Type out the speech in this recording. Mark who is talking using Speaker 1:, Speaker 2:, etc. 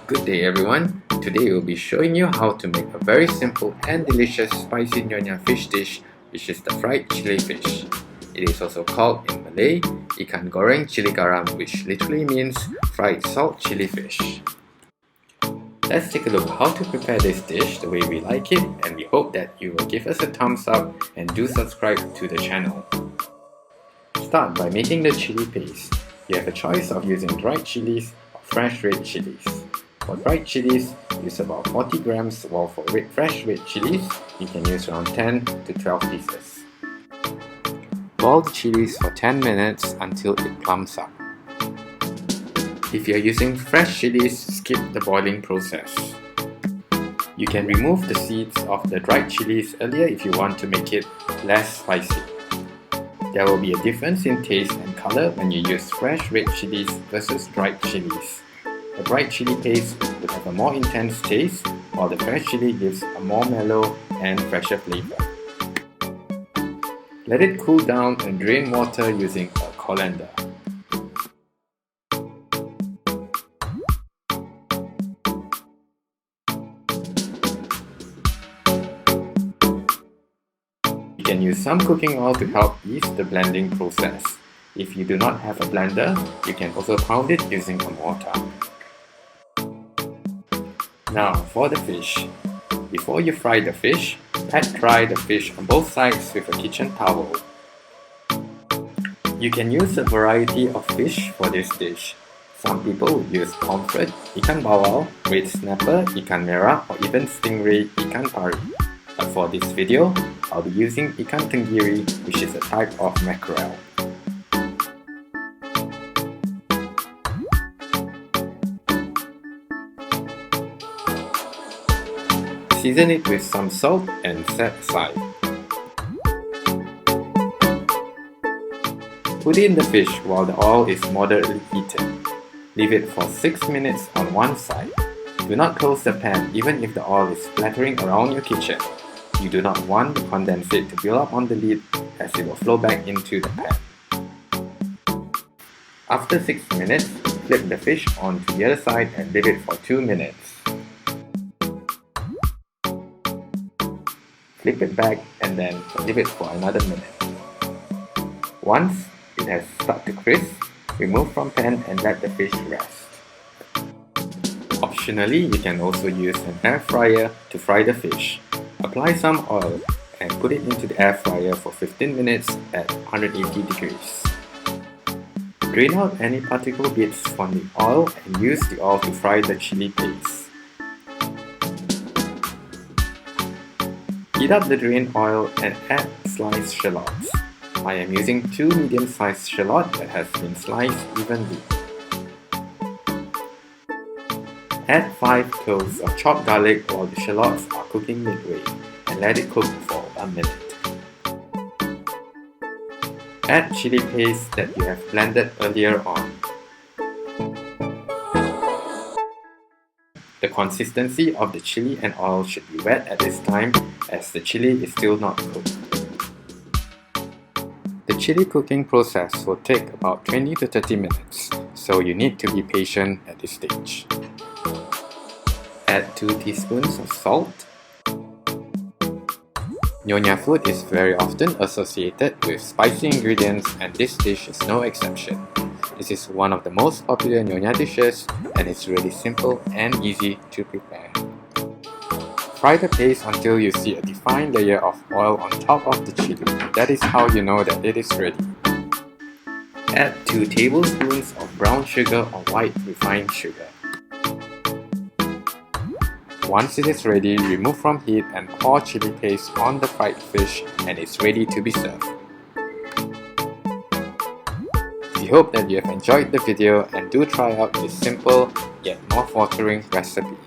Speaker 1: Good day everyone. Today we'll be showing you how to make a very simple and delicious spicy Nyonya fish dish, which is the fried chili fish. It is also called in Malay Ikan Goreng Chili Garam, which literally means fried salt chili fish. Let's take a look how to prepare this dish the way we like it, and we hope that you will give us a thumbs up and do subscribe to the channel. Start by making the chili paste. You have a choice of using dried chilies or fresh red chilies. For dried chilies, use about 40 grams, while for fresh red chilies, you can use around 10 to 12 pieces. Boil the chilies for 10 minutes until it plumps up. If you are using fresh chilies, skip the boiling process. You can remove the seeds of the dried chilies earlier if you want to make it less spicy. There will be a difference in taste and color when you use fresh red chilies versus dried chilies. The dried chili paste will have a more intense taste, while the fresh chili gives a more mellow and fresher flavor. Let it cool down and drain water using a colander. You can use some cooking oil to help ease the blending process. If you do not have a blender, you can also pound it using a mortar. Now for the fish. Before you fry the fish, pat dry the fish on both sides with a kitchen towel. You can use a variety of fish for this dish. Some people would use pomfret, ikan bawal, red snapper, ikan merah, or even stingray ikan pari. But for this video, I'll be using ikan tenggiri, which is a type of mackerel. Season it with some salt and set aside. Put in the fish while the oil is moderately heated. Leave it for 6 minutes on one side. Do not close the pan even if the oil is splattering around your kitchen. You do not want the condensate to build up on the lid, as it will flow back into the pan. After 6 minutes, flip the fish onto the other side and leave it for 2 minutes. Flip it back and then leave it for another minute. Once it has started to crisp, remove from pan and let the fish rest. Optionally, you can also use an air fryer to fry the fish. Apply some oil and put it into the air fryer for 15 minutes at 180 degrees. Drain out any particle bits from the oil and use the oil to fry the chili paste. Heat up the drained oil and add sliced shallots. I am using 2 medium-sized shallots that has been sliced evenly. Add 5 cloves of chopped garlic while the shallots are cooking midway, and let it cook for 1 minute. Add chili paste that you have blended earlier on. The consistency of the chili and oil should be wet at this time, as the chili is still not cooked. The chili cooking process will take about 20 to 30 minutes, so you need to be patient at this stage. Add 2 teaspoons of salt. Nyonya food is very often associated with spicy ingredients, and this dish is no exception. This is one of the most popular Nyonya dishes, and it's really simple and easy to prepare. Fry the paste until you see a defined layer of oil on top of the chili. That is how you know that it is ready. Add 2 tablespoons of brown sugar or white refined sugar. Once it is ready, remove from heat and pour chili paste on the fried fish, and it's ready to be served. We hope that you have enjoyed the video and do try out this simple yet mouth-watering recipe.